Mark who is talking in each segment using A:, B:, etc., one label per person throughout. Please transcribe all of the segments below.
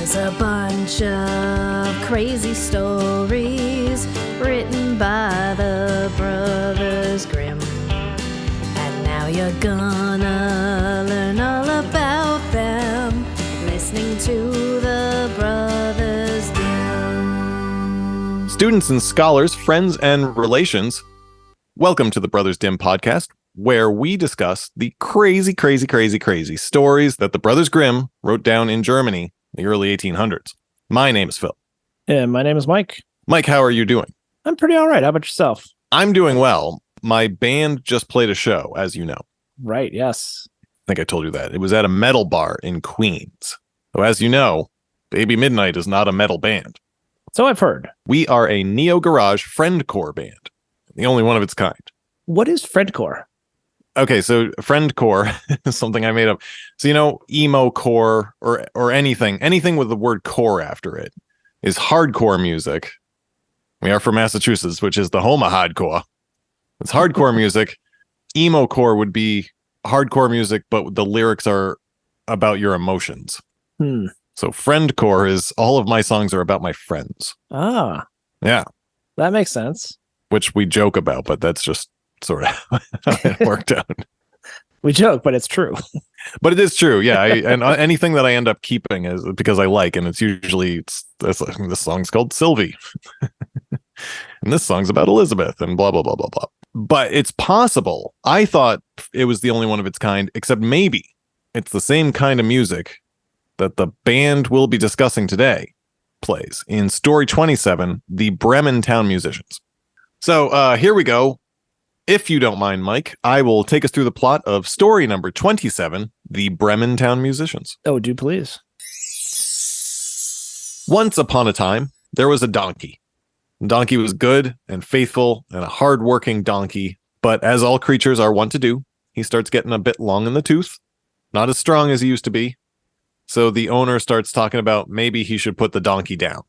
A: There's a bunch of crazy stories written by the Brothers Grimm. And now you're gonna learn all about them, listening to the Brothers Grimm.
B: Students and scholars, friends and relations, welcome to the Brothers Dim podcast, where we discuss the crazy stories that the Brothers Grimm wrote down in Germany in the early 1800s. My name is Phil.
C: And my name is Mike.
B: Mike, how are you doing?
C: I'm pretty all right. How about yourself?
B: I'm doing well. My band just played a show, as you know.
C: Right, yes.
B: I think I told you that. It was at a metal bar in Queens. So as you know, Baby Midnight is not a metal band.
C: So I've heard.
B: We are a neo-garage friendcore band, the only one of its kind.
C: What is friendcore?
B: Okay, so friendcore is something I made up. So, you know, emo core or anything with the word core after it is hardcore music. We are from Massachusetts, which is the home of hardcore. It's hardcore music. Emo core would be hardcore music, but the lyrics are about your emotions. So friendcore is all of my songs are about my friends.
C: Ah.
B: Yeah.
C: That makes sense.
B: Which we joke about, but that's just sort of how it worked out.
C: We joke, but it's true.
B: But it is true, yeah. And anything that I end up keeping is because I like, and it's usually this song's called Sylvie, and this song's about Elizabeth, and blah blah blah blah blah. But it's possible. I thought it was the only one of its kind, except maybe it's the same kind of music that the band we'll be discussing today plays in Story 27, the Bremen Town-Musicians. So here we go. If you don't mind, Mike, I will take us through the plot of story number 27, the Bremen Town-Musicians.
C: Oh, do please.
B: Once upon a time, there was a donkey. The donkey was good and faithful and a hard-working donkey, but as all creatures are wont to do, he starts getting a bit long in the tooth, not as strong as he used to be. So the owner starts talking about maybe he should put the donkey down.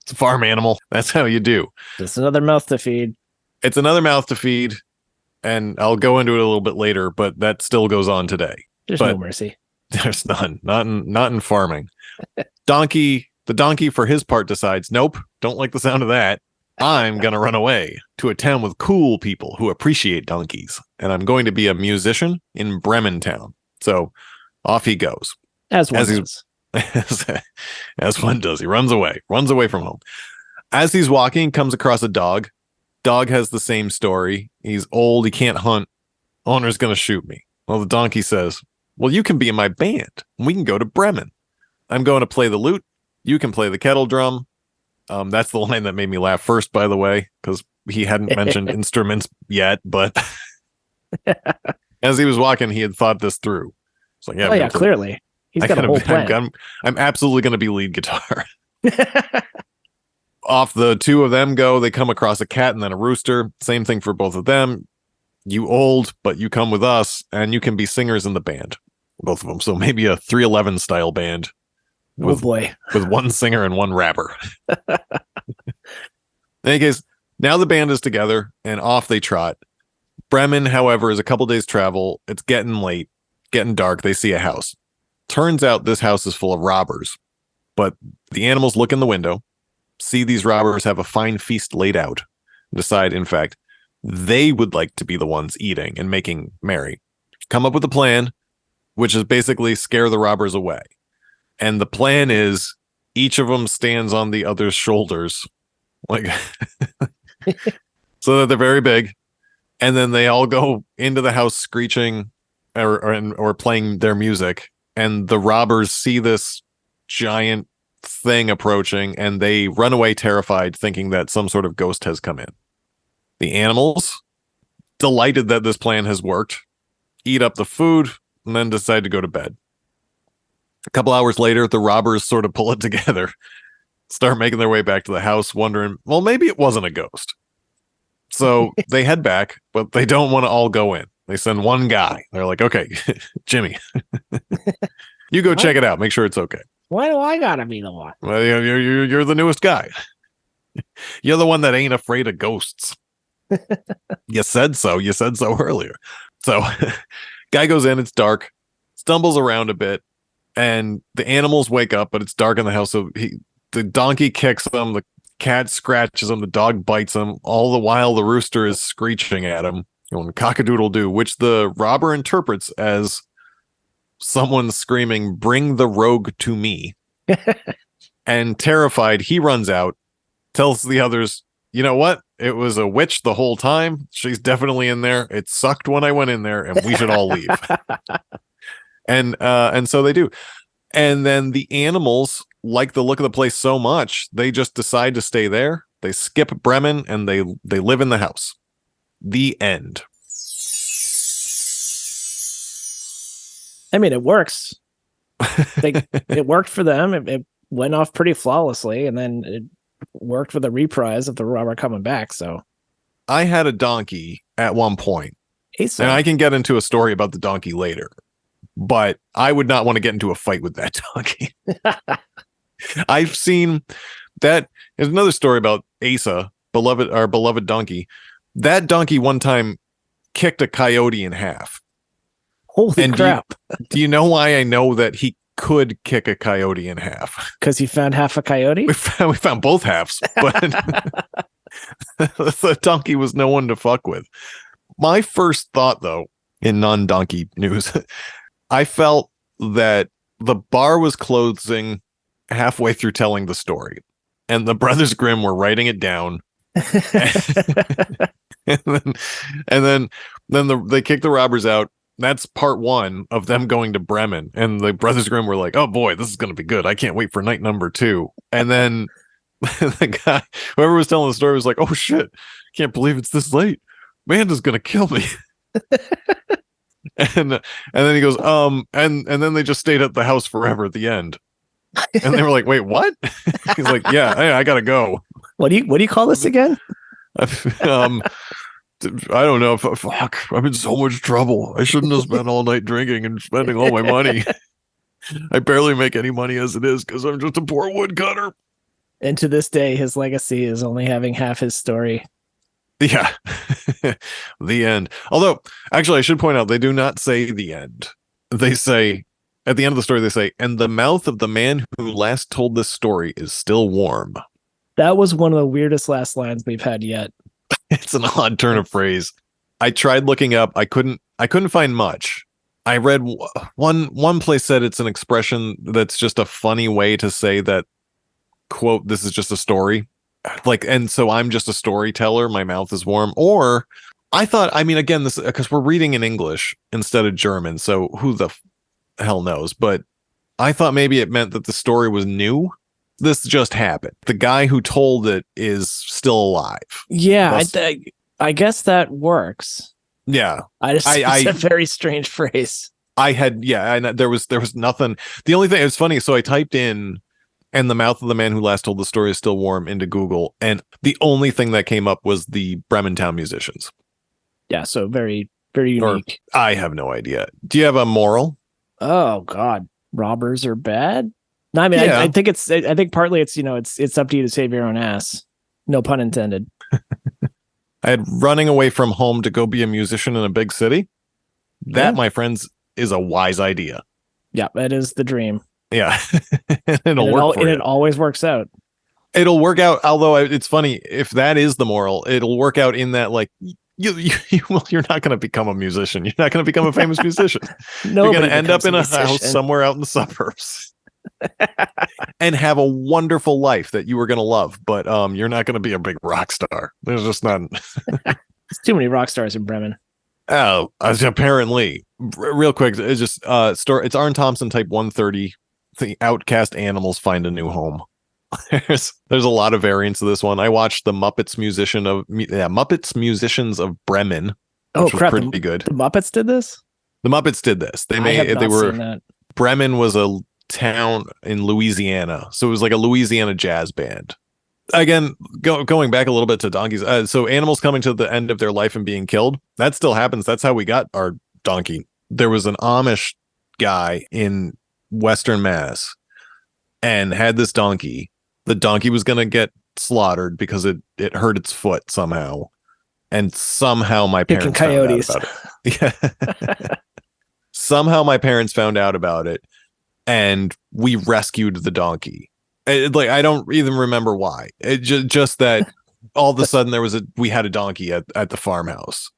B: It's a farm animal. That's how you do.
C: Just another mouth to feed.
B: It's another mouth to feed. And I'll go into it a little bit later, but that still goes on today.
C: There's no mercy.
B: There's none. Not in farming. The donkey for his part decides, nope, don't like the sound of that. I'm going to run away to a town with cool people who appreciate donkeys. And I'm going to be a musician in Bremen Town. So off he goes.
C: As one does.
B: As one does. He runs away from home. As he's walking, he comes across a dog. Dog has the same story. He's old. He can't hunt. Owner's going to shoot me. Well, the donkey says, well, you can be in my band. We can go to Bremen. I'm going to play the lute. You can play the kettle drum. That's the line that made me laugh first, by the way, because he hadn't mentioned instruments yet. But as he was walking, he had thought this through. It's like, yeah,
C: clearly. He's got a whole plan.
B: I'm absolutely going to be lead guitar. Off the two of them go, they come across a cat and then a rooster. Same thing for both of them. You old, but you come with us, and you can be singers in the band. Both of them. So maybe a 311 style band.
C: Oh boy.
B: With one singer and one rapper. In any case, now the band is together, and off they trot. Bremen, however, is a couple days travel. It's getting late, getting dark. They see a house. Turns out this house is full of robbers. But the animals look in the window, see these robbers have a fine feast laid out, and decide, in fact, they would like to be the ones eating and making merry. Come up with a plan, which is basically scare the robbers away. And the plan is each of them stands on the other's shoulders, like so that they're very big. And then they all go into the house screeching or playing their music. And the robbers see this giant thing approaching, and they run away terrified, thinking that some sort of ghost has come in. The animals, delighted that this plan has worked, eat up the food and then decide to go to bed. A couple hours later, the robbers sort of pull it together, start making their way back to the house, wondering, well, maybe it wasn't a ghost. So they head back, but they don't want to all go in. They send one guy. They're like, okay, Jimmy, you go check it out. Make sure it's okay.
C: Why do I gotta be the one?
B: Well, you're the newest guy. You're the one that ain't afraid of ghosts. You said so. You said so earlier. So guy goes in. It's dark. Stumbles around a bit. and the animals wake up, but it's dark in the house. So the donkey kicks them, the cat scratches him, the dog bites him. All the while, the rooster is screeching at him, going cock-a-doodle-doo, which the robber interprets as someone screaming, "Bring the rogue to me." And terrified, he runs out, tells the others, "You know what? It was a witch the whole time. She's definitely in there. It sucked when I went in there, and we should all leave." And so they do. And then the animals like the look of the place so much, they just decide to stay there. They skip Bremen and they live in the house. The end.
C: I mean, it works. It worked for them. It went off pretty flawlessly, and then it worked with a reprise of the robber coming back. So
B: I had a donkey at one point, and I can get into a story about the donkey later, but I would not want to get into a fight with that donkey. I've seen that. There's another story about Asa, our beloved donkey. That donkey one time kicked a coyote in half.
C: Holy crap.
B: Do you know why I know that he could kick a coyote in half?
C: Because he found half a coyote?
B: We found both halves, but the donkey was no one to fuck with. My first thought, though, in non-donkey news, I felt that the bar was closing halfway through telling the story, and the Brothers Grimm were writing it down. and then they kicked the robbers out. That's part one of them going to Bremen, and the Brothers Grimm were like, "Oh boy, this is going to be good. I can't wait for night number 2." And then the guy, whoever was telling the story, was like, "Oh shit, can't believe it's this late. Amanda's going to kill me." and then he goes, and then they just stayed at the house forever at the end. And they were like, "Wait, what?" He's like, "Yeah, I gotta go."
C: What do you call this again?
B: I don't know. Fuck, I'm in so much trouble. I shouldn't have spent all night drinking and spending all my money. I barely make any money as it is because I'm just a poor woodcutter.
C: And to this day, his legacy is only having half his story.
B: Yeah. The end. Although, actually, I should point out, they do not say the end. They say, at the end of the story, they say, "And the mouth of the man who last told this story is still warm."
C: That was one of the weirdest last lines we've had yet.
B: It's an odd turn of phrase. I tried looking up. I couldn't find much. I read one place said it's an expression that's just a funny way to say that, quote, "This is just a story." Like, and so I'm just a storyteller. My mouth is warm. Or I thought, I mean, again, this because we're reading in English instead of German. So who the hell knows? But I thought maybe it meant that the story was new. This just happened. The guy who told it is still alive.
C: Yeah, I guess that works.
B: Yeah,
C: it's a very strange phrase.
B: There was nothing. The only thing, it was funny. So I typed in, "And the mouth of the man who last told the story is still warm" into Google, and the only thing that came up was the Bremen Town-Musicians.
C: Yeah, so very, very unique.
B: Or, I have no idea. Do you have a moral?
C: Oh God, robbers are bad. No, I mean, yeah. I think partly it's it's up to you to save your own ass. No pun intended.
B: I had running away from home to go be a musician in a big city. That, my friends, is a wise idea.
C: Yeah, that is the dream.
B: Yeah, it
C: always works out.
B: It'll work out. Although it's funny, if that is the moral, it'll work out in that, like, you're not going to become a musician. You're not going to become a famous musician. You're going to end up in a house somewhere out in the suburbs. And have a wonderful life that you were going to love, but you're not going to be a big rock star. There's just not.
C: There's too many rock stars in Bremen.
B: Oh, apparently. Real quick, it's just it's Arn Thompson type 130. The outcast animals find a new home. There's a lot of variants of this one. I watched the Muppets Musicians of Bremen.
C: Oh crap!
B: Pretty good.
C: The Muppets did this.
B: The Muppets did this. Bremen was a town in Louisiana, so it was like a Louisiana jazz band. Again, going back a little bit to donkeys, so animals coming to the end of their life and being killed, that still happens. That's how we got our donkey. There was an Amish guy in Western Mass and had this donkey. The donkey was going to get slaughtered because it hurt its foot somehow, and somehow my parents found out about it. Yeah. Somehow my parents found out about it. and we rescued the donkey. Like, I don't even remember why. It just that all of a sudden we had a donkey at the farmhouse.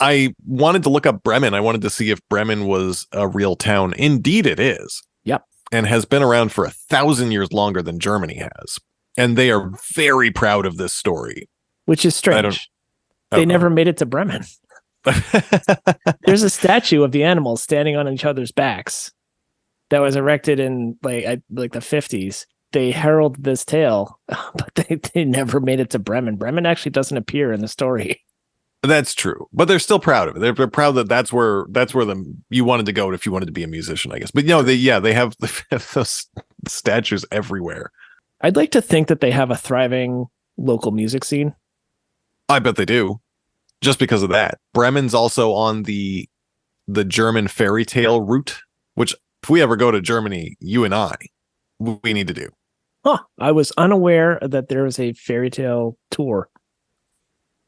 B: I wanted to look up Bremen. I wanted to see if Bremen was a real town. Indeed, it is.
C: Yep.
B: And has been around for 1,000 years longer than Germany has. And they are very proud of this story.
C: Which is strange. They never made it to Bremen. There's a statue of the animals standing on each other's backs that was erected in like the 50s. They herald this tale, but they never made it to Bremen. Bremen actually doesn't appear in the story.
B: That's true, but they're still proud of it. They're proud that that's where you wanted to go if you wanted to be a musician, I guess. But they have those statues everywhere.
C: I'd like to think that they have a thriving local music scene.
B: I bet they do, just because of that. Bremen's also on the German fairy tale route, which if we ever go to Germany, you and I, we need to do.
C: Huh. I was unaware that there was a fairy tale tour.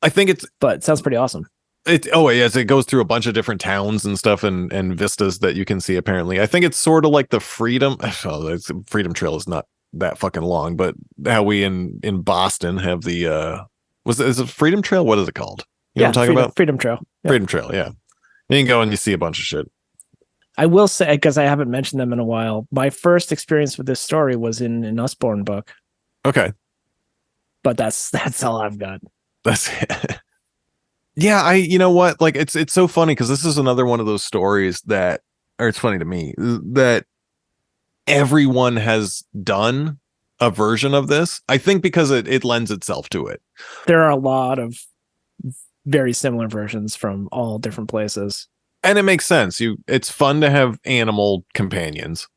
B: I think
C: but it sounds pretty awesome.
B: Yes, it goes through a bunch of different towns and stuff and vistas that you can see. Apparently, I think it's sort of like the Freedom Trail is not that fucking long, but how we in Boston have the is it Freedom Trail? What is it called? You know what I'm talking about?
C: Freedom Trail. Yeah.
B: Freedom Trail, yeah. You can go and you see a bunch of shit.
C: I will say, because I haven't mentioned them in a while, my first experience with this story was in an Usborne book.
B: Okay.
C: But that's all I've got.
B: That's it. Yeah, you know what? Like, it's so funny because this is another one of those stories it's funny to me that everyone has done a version of this. I think because it lends itself to it.
C: There are a lot of very similar versions from all different places.
B: And it makes sense. It's fun to have animal companions.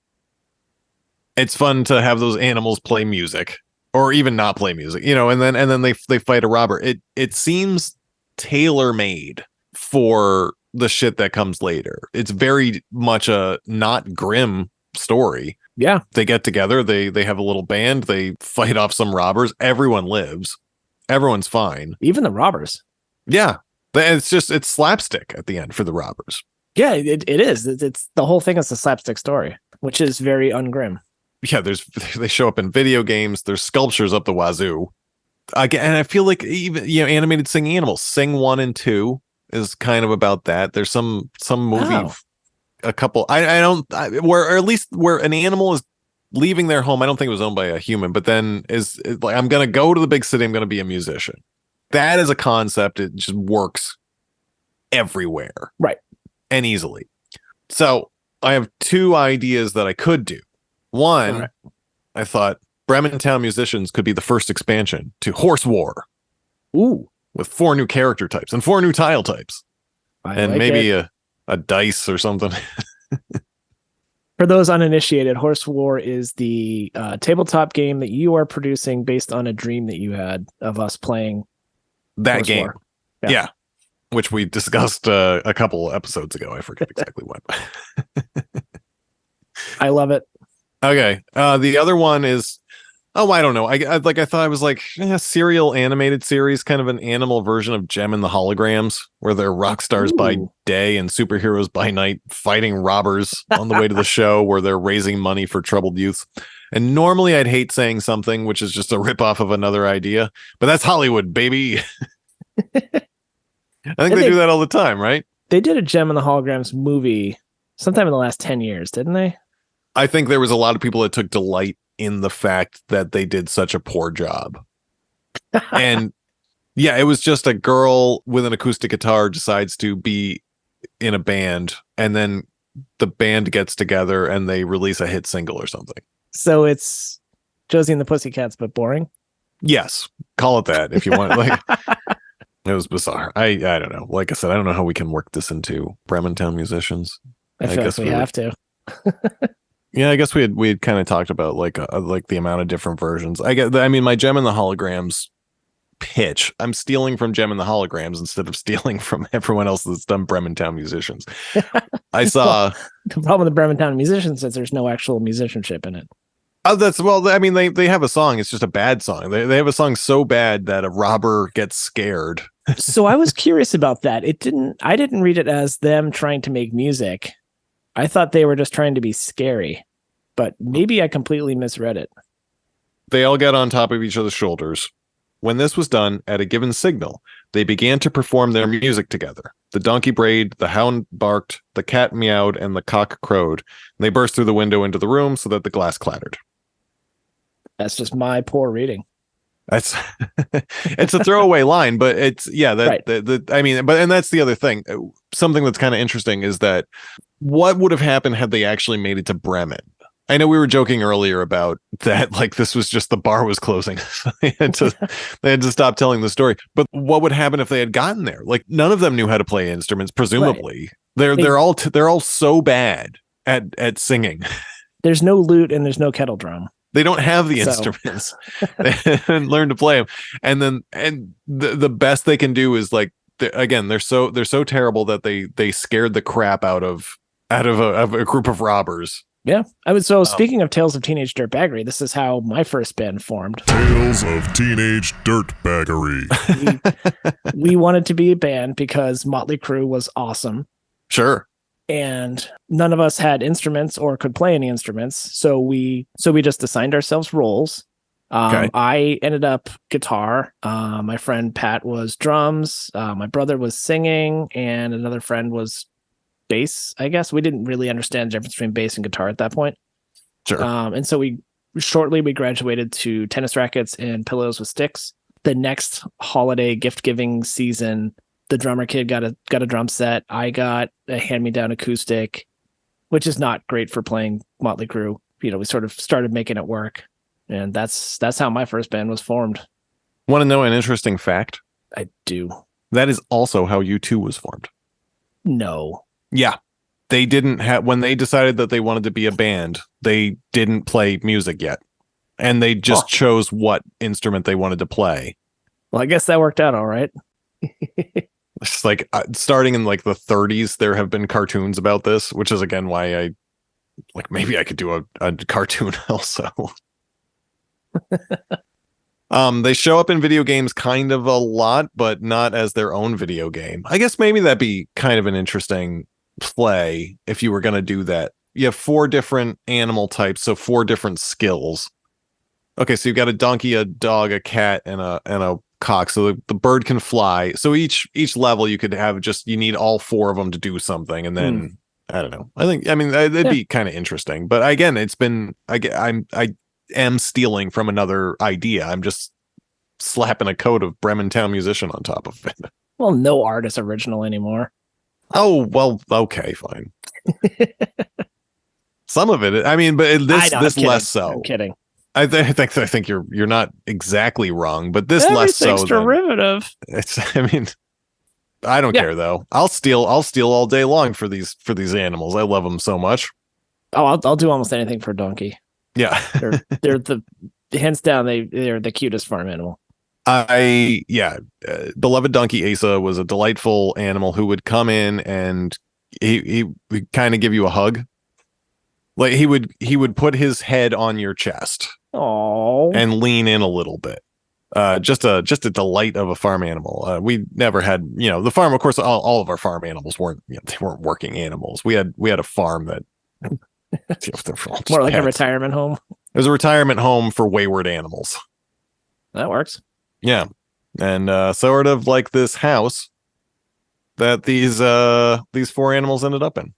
B: It's fun to have those animals play music. Or even not play music, and then they fight a robber. It seems tailor-made for the shit that comes later. It's very much a not grim story.
C: Yeah.
B: They get together, they have a little band, they fight off some robbers, everyone lives. Everyone's fine.
C: Even the robbers. Yeah.
B: It's slapstick at the end for the robbers.
C: Yeah, it is. It's the whole thing is a slapstick story, which is very ungrim.
B: Yeah, they show up in video games. There's sculptures up the wazoo. Again, and I feel like even animated singing animals. Sing 1 and 2 is kind of about that. There's some movie, a couple. Where at least where an animal is leaving their home. I don't think it was owned by a human, but then is like, I'm gonna go to the big city. I'm gonna be a musician. That is a concept. It just works everywhere,
C: right,
B: and easily. So I have 2 ideas that I could do. One, right. I thought Bremen Town-Musicians could be the first expansion to Horse War.
C: Ooh.
B: With 4 new character types and 4 new tile types. And like maybe a dice or something.
C: For those uninitiated, Horse War is the tabletop game that you are producing based on a dream that you had of us playing
B: that
C: Horse
B: game.
C: War.
B: Yeah. Which we discussed a couple episodes ago. I forget exactly when.
C: I love it.
B: Okay. The other one is, I don't know. I thought it was like a serial animated series, kind of an animal version of Gem and the Holograms, where they're rock stars by day and superheroes by night, fighting robbers on the way to the show where they're raising money for troubled youth. And normally I'd hate saying something, which is just a ripoff of another idea, but that's Hollywood, baby. I think they do that all the time, right?
C: They did a Gem and the Holograms movie sometime in the last 10 years, didn't they?
B: I think there was a lot of people that took delight in the fact that they did such a poor job. And yeah, it was just a girl with an acoustic guitar decides to be in a band, and then the band gets together and they release a hit single or something.
C: So it's Josie and the Pussycats, but boring?
B: Yes. Call it that if you want. Like, it was bizarre. I don't know. Like I said, I don't know how we can work this into Bremen Town-Musicians.
C: I feel like we have to.
B: Yeah, I guess we had kind of talked about like the amount of different versions. I mean, my Gem and the Holograms pitch, I'm stealing from Gem and the Holograms instead of stealing from everyone else that's done Bremen Town-Musicians. I saw
C: the problem with the Bremen Town-Musicians is there's no actual musicianship in it.
B: Oh, I mean, they have a song. It's just a bad song. They have a song so bad that a robber gets scared.
C: So I was curious about that. I didn't read it as them trying to make music. I thought they were just trying to be scary, but maybe I completely misread it.
B: They all got on top of each other's shoulders. When this was done, at a given signal, they began to perform their music together. The donkey brayed, the hound barked, the cat meowed, and the cock crowed. They burst through the window into the room so that the glass clattered.
C: That's just my poor reading.
B: That's it's a throwaway line, but it's
C: Right.
B: I mean, but and that's the other thing. Something that's kind of interesting is that what would have happened had they actually made it to Bremen? I know we were joking earlier about that, like this was just the bar was closing. they had to stop telling the story. But what would happen if they had gotten there? Like none of them knew how to play instruments, presumably. Right. They're all so bad at singing.
C: There's no lute and there's no kettle drum.
B: They don't have the instruments. They haven't learned to play them. And the best they can do is like they're so terrible that they scared the crap out of a group of robbers.
C: Yeah. Speaking of Tales of Teenage Dirtbaggery, this is how my first band formed.
D: Tales of Teenage Dirtbaggery.
C: we wanted to be a band because Motley Crue was awesome.
B: Sure.
C: And none of us had instruments or could play any instruments. So we just assigned ourselves roles.
B: Okay.
C: I ended up guitar. My friend Pat was drums. My brother was singing, and another friend was bass. I guess we didn't really understand the difference between bass and guitar at that point.
B: Sure.
C: And so we graduated to tennis rackets and pillows with sticks. The next holiday gift giving season, the drummer kid got a drum set. I got a hand-me-down acoustic, which is not great for playing Motley Crue. We sort of started making it work, and that's how my first band was formed.
B: Want to know an interesting fact?
C: I do.
B: That is also how U2 was formed.
C: No.
B: Yeah. They didn't have, when they decided that they wanted to be a band, they didn't play music yet. And they just chose what instrument they wanted to play.
C: Well, I guess that worked out all right.
B: It's like starting in like the 30s, there have been cartoons about this, which is again why I like maybe I could do a cartoon also. They show up in video games kind of a lot, but not as their own video game. I guess maybe that'd be kind of an interesting play if you were going to do that. You have 4 different animal types, so 4 different skills. Okay, so you've got a donkey, a dog, a cat, and a cock. So the bird can fly. So each level you could have you need all 4 of them to do something, and then I don't know. I mean it'd be kind of interesting. But again, I am stealing from another idea. I'm just slapping a coat of Bremen Town-Musician on top of it.
C: Well, no art is original anymore.
B: Oh, well, okay, fine. Some of it, I mean, but this less so.
C: I'm kidding.
B: I think you're not exactly wrong, but this less so.
C: Everything's derivative.
B: I mean, I don't care though. I'll steal all day long for these animals. I love them so much.
C: Oh, I'll do almost anything for a donkey.
B: Yeah,
C: they're the hands down. They're the cutest farm animal.
B: Beloved donkey Asa was a delightful animal who would come in and he would kind of give you a hug. Like he would put his head on your chest.
C: Oh,
B: and lean in a little bit. Just a delight of a farm animal. We never had, the farm. Of course, all of our farm animals weren't working animals. We had a farm that
C: more like a retirement home.
B: It was a retirement home for wayward animals.
C: That works.
B: Yeah, and sort of like this house that these 4 animals ended up in,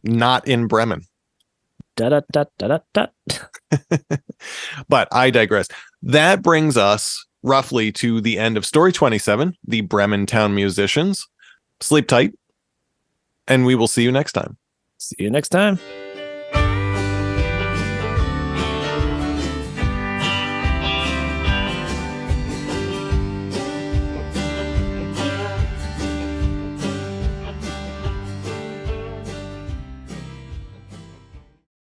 B: not in Bremen.
C: Da, da, da, da, da.
B: But I digress. That brings us roughly to the end of story 27, the Bremen Town-Musicians. Sleep tight, and we will see you next time.
C: See you next time.